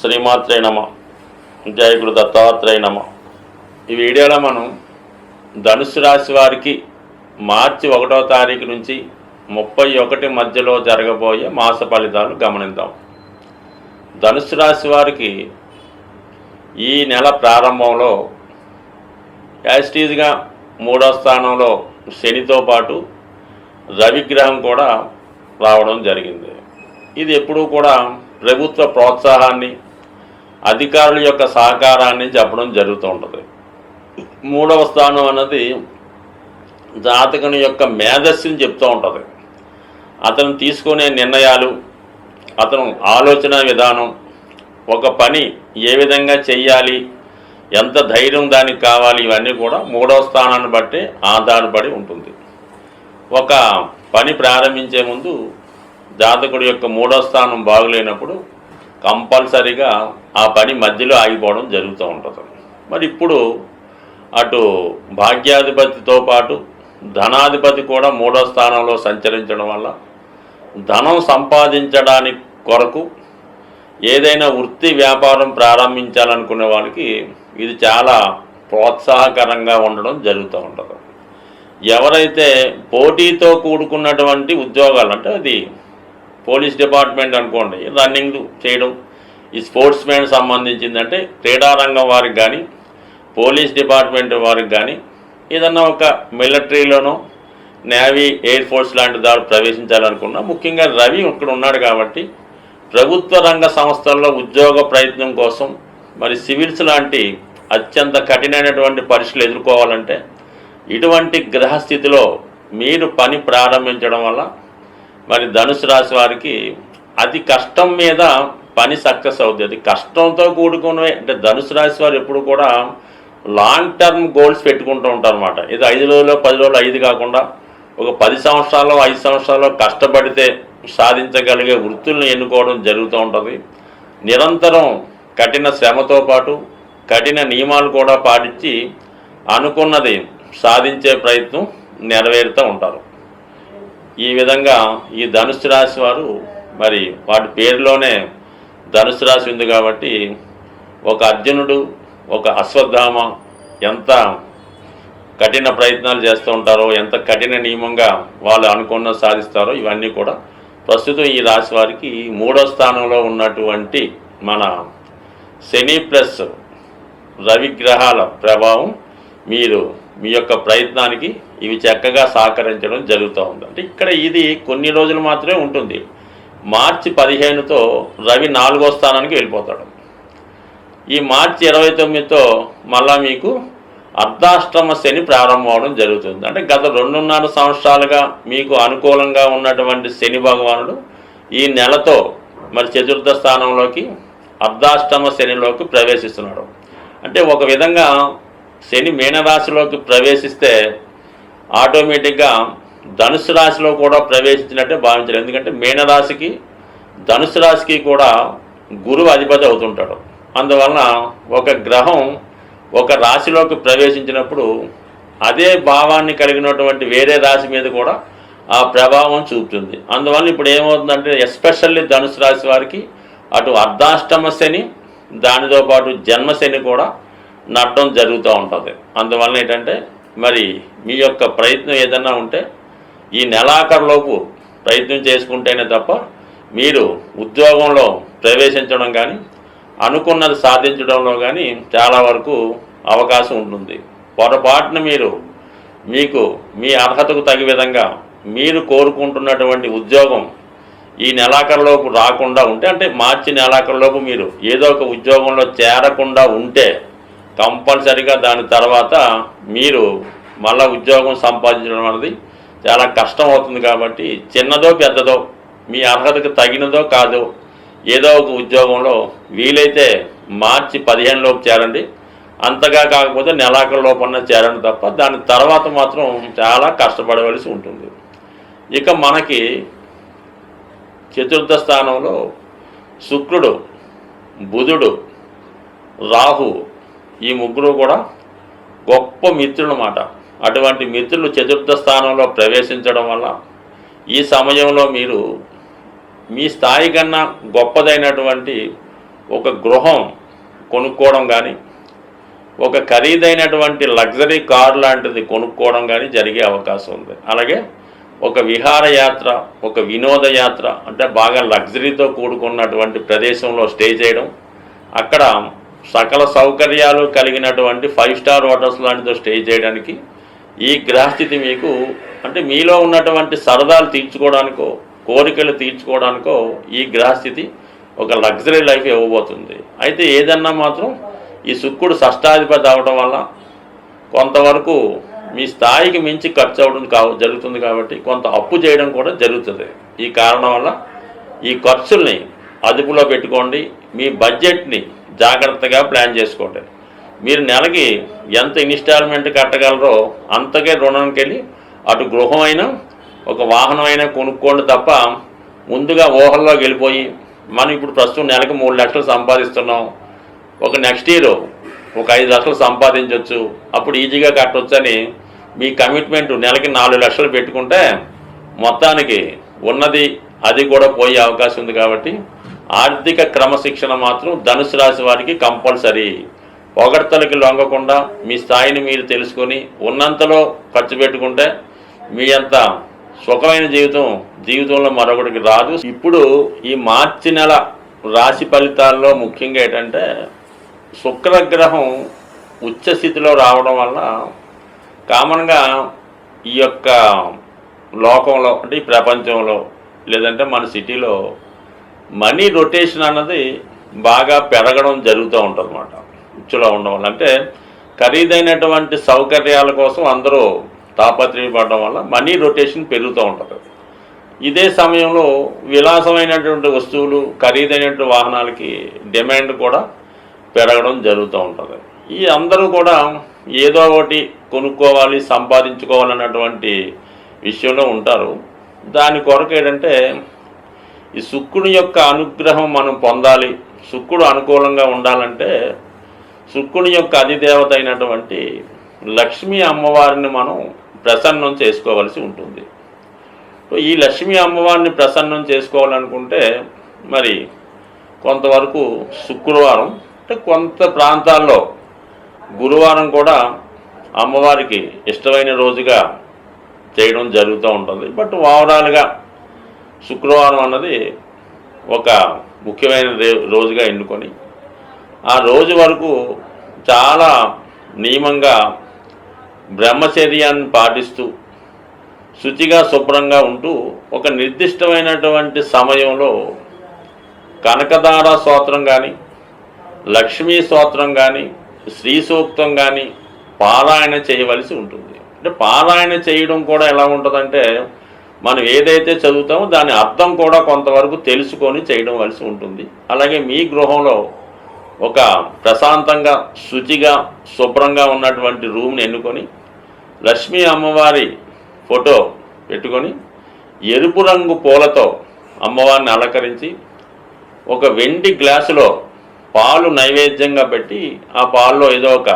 శ్రీమాత్రే నమ. జయ గురు దత్తాత్రేయ నమ. ఈ వీడియోలో మనం ధనుసు రాశి వారికి మార్చి 1వ తారీఖు నుంచి 31 మధ్యలో జరగబోయే మాస ఫలితాలు గమనిద్దాం. ధనుసు రాశి వారికి ఈ నెల ప్రారంభంలో యాస్టీజ్గా 3వ స్థానంలో శనితో పాటు రవిగ్రహం కూడా రావడం జరిగింది. ఇది ఎప్పుడూ కూడా ప్రభుత్వ ప్రోత్సాహాన్ని, అధికారుల యొక్క సహకారాన్ని చెప్పడం జరుగుతూ ఉంటుంది. 3వ స్థానం అన్నది జాతకుని యొక్క మేధస్సుని చెప్తూ ఉంటుంది. అతను తీసుకునే నిర్ణయాలు, అతను ఆలోచన విధానం, ఒక పని ఏ విధంగా చెయ్యాలి, ఎంత ధైర్యం దానికి కావాలి, ఇవన్నీ కూడా 3వ స్థానాన్ని బట్టి ఆధారపడి ఉంటుంది. ఒక పని ప్రారంభించే ముందు జాతకుడి యొక్క 3వ స్థానం బాగులేనప్పుడు కంపల్సరీగా ఆ పని మధ్యలో ఆగిపోవడం జరుగుతూ ఉంటుంది. మరి ఇప్పుడు అటు భాగ్యాధిపతితో పాటు ధనాధిపతి కూడా 3వ స్థానంలో సంచరించడం వల్ల ధనం సంపాదించడానికి కొరకు ఏదైనా వృత్తి వ్యాపారం ప్రారంభించాలనుకునే వాళ్ళకి ఇది చాలా ప్రోత్సాహకరంగా ఉండడం జరుగుతూ ఉంటుంది. ఎవరైతే పోటీతో కూడుకున్నటువంటి ఉద్యోగాలు, అంటే అది పోలీస్ డిపార్ట్మెంట్ అనుకోండి, రన్నింగ్ చేయడం, ఈ స్పోర్ట్స్ మ్యాన్ సంబంధించిందంటే క్రీడారంగం వారికి కానీ, పోలీస్ డిపార్ట్మెంట్ వారికి కానీ, ఏదన్నా ఒక మిలిటరీలోనో నేవీ, ఎయిర్ ఫోర్స్ లాంటి దాడు ప్రవేశించాలనుకున్నా, ముఖ్యంగా రవి ఇక్కడ ఉన్నాడు కాబట్టి ప్రభుత్వ రంగ సంస్థల్లో ఉద్యోగ ప్రయత్నం కోసం, మరి సివిల్స్ లాంటి అత్యంత కఠినమైనటువంటి పరీక్షలు ఎదుర్కోవాలంటే ఇటువంటి గ్రహస్థితిలో మీరు పని ప్రారంభించడం వల్ల మరి ధనుసు రాశి వారికి అతి కష్టం మీద పని సక్సెస్ అవుతుంది. అది కష్టంతో కూడుకునే, అంటే ధనుసు రాశి వారు ఎప్పుడు కూడా లాంగ్ టర్మ్ గోల్స్ పెట్టుకుంటూ ఉంటారు అన్నమాట. ఇది 5 రోజులు 10 రోజులు 5 కాకుండా ఒక 10 సంవత్సరాలు 5 సంవత్సరాలు కష్టపడితే సాధించగలిగే వృత్తులను ఎన్నుకోవడం జరుగుతూ ఉంటుంది. నిరంతరం కఠిన శ్రమతో పాటు కఠిన నియమాలు కూడా పాటించి అనుకున్నది సాధించే ప్రయత్నం నెరవేరుతూ ఉంటారు. ఈ విధంగా ఈ ధనుసు రాశి వారు, మరి వాటి పేరులోనే ధనుసు రాశి ఉంది కాబట్టి ఒక అర్జునుడు, ఒక అశ్వత్థామ ఎంత కఠిన ప్రయత్నాలు చేస్తూ ఉంటారో, ఎంత కఠిన నియమంగా వాళ్ళు అనుకున్న సాధిస్తారో, ఇవన్నీ కూడా ప్రస్తుతం ఈ రాశి వారికి 3వ స్థానంలో ఉన్నటువంటి మన శని ప్లస్ రవిగ్రహాల ప్రభావం మీరు మీ యొక్క ప్రయత్నానికి ఇవి చక్కగా సహకరించడం జరుగుతూ ఉంది. అంటే ఇక్కడ ఇది కొన్ని రోజులు మాత్రమే ఉంటుంది. మార్చి 15తో రవి 4వ స్థానానికి వెళ్ళిపోతాడు. ఈ మార్చి 29తో మళ్ళా మీకు అర్ధాష్టమ శని ప్రారంభం అవడం జరుగుతుంది. అంటే గత 2.5 సంవత్సరాలుగా మీకు అనుకూలంగా ఉన్నటువంటి శని భగవానుడు ఈ నెలతో మరి 4వ స్థానంలోకి అర్ధాష్టమ శనిలోకి ప్రవేశిస్తున్నాడు. అంటే ఒక విధంగా శని మీనరాశిలోకి ప్రవేశిస్తే ఆటోమేటిక్గా ధనుసు రాశిలో కూడా ప్రవేశించినట్టే భావించారు. ఎందుకంటే మీనరాశికి ధనుసు రాశికి కూడా గురువు అధిపతి అవుతుంటాడు. అందువలన ఒక గ్రహం ఒక రాశిలోకి ప్రవేశించినప్పుడు అదే భావాన్ని కలిగినటువంటి వేరే రాశి మీద కూడా ఆ ప్రభావం చూపుతుంది. అందువల్ల ఇప్పుడు ఏమవుతుందంటే ఎస్పెషల్లీ ధనుసు రాశి వారికి అటు అర్ధాష్టమ శని, దానితో పాటు జన్మశని కూడా నడడం జరుగుతూ ఉంటుంది. అందువల్ల ఏంటంటే మరి మీ యొక్క ప్రయత్నం ఏదన్నా ఉంటే ఈ నెలాఖరులోపు ప్రయత్నం చేసుకుంటేనే తప్ప మీరు ఉద్యోగంలో ప్రవేశించడం కానీ, అనుకున్నది సాధించడంలో కానీ చాలా వరకు అవకాశం ఉంటుంది. పొరపాటున మీకు మీ అర్హతకు తగ్గ విధంగా మీరు కోరుకుంటున్నటువంటి ఉద్యోగం ఈ నెలాఖరులోపు రాకుండా ఉంటే, అంటే మార్చి నెలాఖరులోపు మీరు ఏదో ఒక ఉద్యోగంలో చేరకుండా ఉంటే కంపల్సరిగా దాని తర్వాత మీరు మళ్ళీ ఉద్యోగం సంపాదించడం అనేది చాలా కష్టం అవుతుంది. కాబట్టి చిన్నదో పెద్దదో మీ అర్హతకు తగినదో కాదో ఏదో ఒక ఉద్యోగంలో వీలైతే మార్చి 15లోపు చేరండి. అంతగా కాకపోతే నెలాఖరులోపన్నా చేరండి తప్ప దాని తర్వాత మాత్రం చాలా కష్టపడవలసి ఉంటుంది. ఇక మనకి 4వ స్థానంలో శుక్రుడు, బుధుడు, రాహు, ఈ ముగ్గురు కూడా గొప్ప మిత్రులు అన్నమాట. అటువంటి మిత్రులు 4వ స్థానంలో ప్రవేశించడం వల్ల ఈ సమయంలో మీరు మీ స్థాయి కన్నా గొప్పదైనటువంటి ఒక గృహం కొనుక్కోవడం కానీ, ఒక ఖరీదైనటువంటి లగ్జరీ కార్ లాంటిది కొనుక్కోవడం కానీ జరిగే అవకాశం ఉంది. అలాగే ఒక విహారయాత్ర, ఒక వినోదయాత్ర అంటే బాగా లగ్జరీతో కూడుకున్నటువంటి ప్రదేశంలో స్టే చేయడం, అక్కడ సకల సౌకర్యాలు కలిగినటువంటి 5 స్టార్ హోటల్స్ లాంటితో స్టే చేయడానికి ఈ గ్రహస్థితి మీకు అంటే మీలో ఉన్నటువంటి సరదాలు తీర్చుకోవడానికో, కోరికలు తీర్చుకోవడానికో ఈ గ్రహస్థితి ఒక లగ్జరీ లైఫ్ ఇవ్వబోతుంది. అయితే ఏదన్నా మాత్రం ఈ శుక్రుడు షష్టాధిపతి అవడం వల్ల కొంతవరకు మీ స్థాయికి మించి ఖర్చు అవ్వడం జరుగుతుంది. కాబట్టి కొంత అప్పు చేయడం కూడా జరుగుతుంది. ఈ కారణం వల్ల ఈ ఖర్చుల్ని అదుపులో పెట్టుకోండి. మీ బడ్జెట్ని జాగ్రత్తగా ప్లాన్ చేసుకోండి. మీరు నెలకి ఎంత ఇన్స్టాల్మెంట్ కట్టగలరో అంతకే రుణానికి వెళ్ళి అటు గృహం అయినా ఒక వాహనం అయినా కొనుక్కోండి తప్ప ముందుగా ఊహల్లోకి వెళ్ళిపోయి మనం ఇప్పుడు ప్రస్తుతం నెలకి 3 లక్షలు సంపాదిస్తున్నాం, ఒక నెక్స్ట్ ఇయర్ ఒక 5 లక్షలు సంపాదించవచ్చు, అప్పుడు ఈజీగా కట్టవచ్చు అని మీ కమిట్మెంట్ నెలకి 4 లక్షలు పెట్టుకుంటే మొత్తానికి ఉన్నది అది కూడా పోయే అవకాశం ఉంది. కాబట్టి ఆర్థిక క్రమశిక్షణ మాత్రం ధనుసు రాశి వారికి కంపల్సరీ. పొగడ్తలకి లొంగకుండా మీ స్థాయిని మీరు తెలుసుకొని ఉన్నంతలో ఖర్చు పెట్టుకుంటే మీ అంత సుఖమైన జీవితంలో మరొకటికి రాదు. ఇప్పుడు ఈ మార్చి నెల రాశి ఫలితాల్లో ముఖ్యంగా ఏంటంటే శుక్రగ్రహం ఉచ్చస్థితిలో రావడం వల్ల కామన్గా ఈ యొక్క లోకంలో అంటే ఈ ప్రపంచంలో లేదంటే మన సిటీలో మనీ రొటేషన్ అన్నది బాగా పెరగడం జరుగుతూ ఉంటుంది అన్నమాట. ఉచ్చులో ఉండడం వల్ల అంటే ఖరీదైనటువంటి సౌకర్యాల కోసం అందరూ తాపత్రయపడడం వల్ల మనీ రొటేషన్ పెరుగుతూ ఉంటుంది. ఇదే సమయంలో విలాసమైనటువంటి వస్తువులు, ఖరీదైనటువంటి వాహనాలకి డిమాండ్ కూడా పెరగడం జరుగుతూ ఉంటుంది. ఈ అందరూ కూడా ఏదో ఒకటి కొనుక్కోవాలి, సంపాదించుకోవాలన్నటువంటి విషయంలో ఉంటారు. దాని కొరకు ఏంటంటే ఈ శుక్రుని యొక్క అనుగ్రహం మనం పొందాలి, శుక్రుడు అనుకూలంగా ఉండాలంటే శుక్రుని యొక్క అధిదేవత అయినటువంటి లక్ష్మీ అమ్మవారిని మనం ప్రసన్నం చేసుకోవలసి ఉంటుంది. ఈ లక్ష్మీ అమ్మవారిని ప్రసన్నం చేసుకోవాలనుకుంటే మరి కొంతవరకు శుక్రవారం అంటే కొంత ప్రాంతాల్లో గురువారం కూడా అమ్మవారికి ఇష్టమైన రోజుగా చేయడం జరుగుతూ ఉంటుంది. బట్ ఓవరాల్గా శుక్రవారం అన్నది ఒక ముఖ్యమైన రోజుగా ఎన్నుకొని ఆ రోజు వరకు చాలా నియమంగా బ్రహ్మచర్యాన్ని పాటిస్తూ శుచిగా శుభ్రంగా ఉంటూ ఒక నిర్దిష్టమైనటువంటి సమయంలో కనకదార స్తోత్రం కానీ, లక్ష్మీ స్తోత్రం కానీ, శ్రీ సూక్తం కానీ పారాయణ చేయవలసి ఉంటుంది. అంటే పారాయణ చేయడం కూడా ఎలా ఉంటుందంటే మనం ఏదైతే చదువుతామో దాని అర్థం కూడా కొంతవరకు తెలుసుకొని చేయడం వలసి ఉంటుంది. అలాగే మీ గృహంలో ఒక ప్రశాంతంగా శుచిగా శుభ్రంగా ఉన్నటువంటి రూమ్ని ఎన్నుకొని లక్ష్మీ అమ్మవారి ఫోటో పెట్టుకొని ఎరుపు రంగు పూలతో అమ్మవారిని అలంకరించి ఒక వెండి గ్లాసులో పాలు నైవేద్యంగా పెట్టి ఆ పాల్లో ఏదో ఒక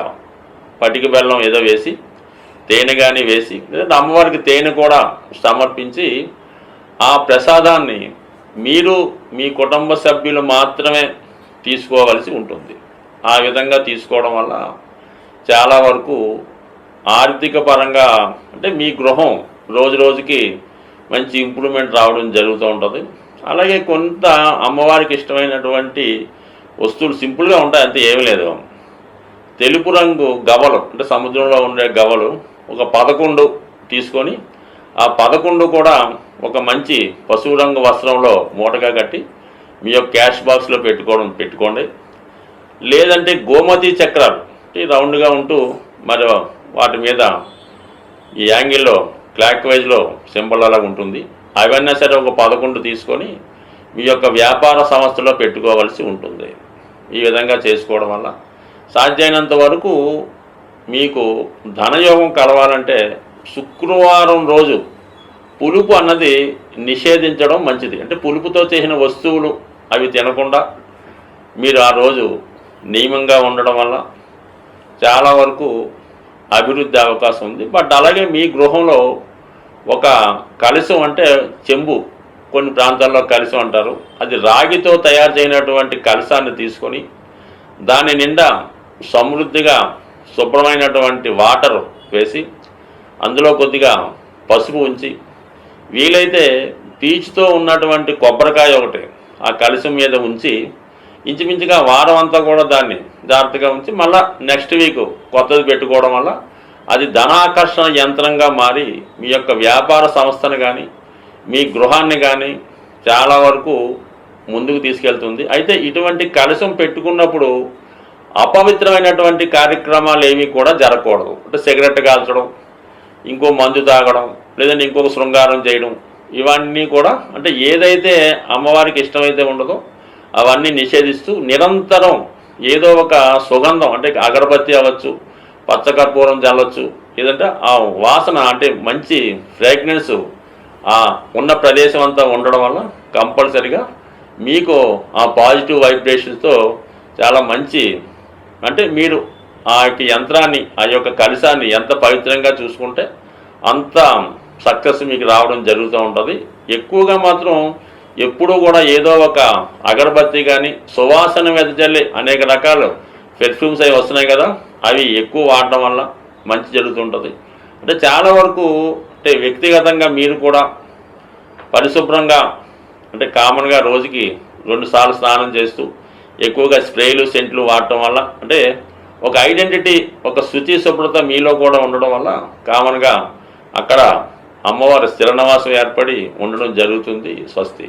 పటిక బెల్లం ఏదో వేసి తేనె కానీ వేసి లేదంటే అమ్మవారికి తేనె కూడా సమర్పించి ఆ ప్రసాదాన్ని మీరు మీ కుటుంబ సభ్యులు మాత్రమే తీసుకోవలసి ఉంటుంది. ఆ విధంగా తీసుకోవడం వల్ల చాలా వరకు ఆర్థిక పరంగా అంటే మీ గృహం రోజు రోజుకి మంచి ఇంప్రూవ్మెంట్ రావడం జరుగుతూ ఉంటుంది. అలాగే కొంత అమ్మవారికి ఇష్టమైనటువంటి వస్తువులు సింపుల్గా ఉంటాయి, అంతే ఏమీ లేదు. తెలుపు రంగు గవలు అంటే సముద్రంలో ఉండే గవలు ఒక 11 తీసుకొని ఆ 11 కూడా ఒక మంచి పసుపు రంగు వస్త్రంలో మూటగా కట్టి మీ యొక్క క్యాష్ బాక్స్లో పెట్టుకోండి. లేదంటే గోమతి చక్రాలు రౌండ్గా ఉంటూ మరి వాటి మీద ఈ యాంగిల్లో క్లాక్ వైజ్లో సింబల్ అలాగా ఉంటుంది. అవన్నీ సరే ఒక 11 తీసుకొని మీ యొక్క వ్యాపార సంస్థలో పెట్టుకోవాల్సి ఉంటుంది. ఈ విధంగా చేసుకోవడం వల్ల సాధ్యమైనంత వరకు మీకు ధనయోగం కలవాలంటే శుక్రవారం రోజు పులుపు అన్నది నిషేధించడం మంచిది. అంటే పులుపుతో చేసిన వస్తువులు అవి తినకుండా మీరు ఆ రోజు నియమంగా ఉండడం వల్ల చాలా వరకు అభివృద్ధి అవకాశం ఉంది. బట్ అలాగే మీ గృహంలో ఒక కలశం అంటే చెంబు కొన్ని ప్రాంతాల్లో కలశం అంటారు. అది రాగితో తయారు చేయనటువంటి కలశాన్ని తీసుకొని దాని నిండా సమృద్ధిగా శుభ్రమైనటువంటి వాటర్ వేసి అందులో కొద్దిగా పసుపు ఉంచి వీలైతే పీచుతో ఉన్నటువంటి కొబ్బరికాయ ఒకటి ఆ కలశం మీద ఉంచి ఇంచుమించుగా వారం అంతా కూడా దాన్ని జాగ్రత్తగా ఉంచి మళ్ళీ నెక్స్ట్ వీక్ కొత్తది పెట్టుకోవడం వల్ల అది ధనాకర్షణ యంత్రంగా మారి మీ యొక్క వ్యాపార సంస్థను కానీ మీ గృహాన్ని కానీ చాలా వరకు ముందుకు తీసుకెళ్తుంది. అయితే ఇటువంటి కలశం పెట్టుకున్నప్పుడు అపవిత్రమైనటువంటి కార్యక్రమాలు ఏమీ కూడా జరగకూడదు. అంటే సిగరెట్ కాల్చడం, ఇంకో మందు తాగడం, లేదంటే ఇంకొక శృంగారం చేయడం, ఇవన్నీ కూడా అంటే ఏదైతే అమ్మవారికి ఇష్టమైతే ఉండదో అవన్నీ నిషేధిస్తూ నిరంతరం ఏదో ఒక సుగంధం అంటే అగరబత్తి అవ్వచ్చు, పచ్చకర్పూరం చల్లవచ్చు, లేదంటే ఆ వాసన అంటే మంచి ఫ్రాగ్రెన్స్ ఉన్న ప్రదేశం అంతా ఉండడం వల్ల కంపల్సరిగా మీకు ఆ పాజిటివ్ వైబ్రేషన్స్తో చాలా మంచి అంటే మీరు ఆ యొక్క యంత్రాన్ని ఆ యొక్క కలశాన్ని ఎంత పవిత్రంగా చూసుకుంటే అంత సక్సెస్ మీకు రావడం జరుగుతూ ఉంటుంది. ఎక్కువగా మాత్రం ఎప్పుడూ కూడా ఏదో ఒక అగరబత్తి కానీ సువాసన వెదజల్లి అనేక రకాల పెర్ఫ్యూమ్స్ అవి వస్తున్నాయి కదా, అవి ఎక్కువ వాడడం వల్ల మంచి జరుగుతుంటుంది. అంటే చాలా వరకు అంటే వ్యక్తిగతంగా మీరు కూడా పరిశుభ్రంగా అంటే కామన్గా రోజుకి 2 సార్లు స్నానం చేస్తూ ఎక్కువగా స్ప్రేలు సెంట్లు వాడటం వల్ల అంటే ఒక ఐడెంటిటీ ఒక శుచి శుభ్రత మీలో కూడా ఉండడం వల్ల కామన్గా అక్కడ అమ్మవారి స్థిర నివాసం ఏర్పడి ఉండడం జరుగుతుంది. స్వస్తి.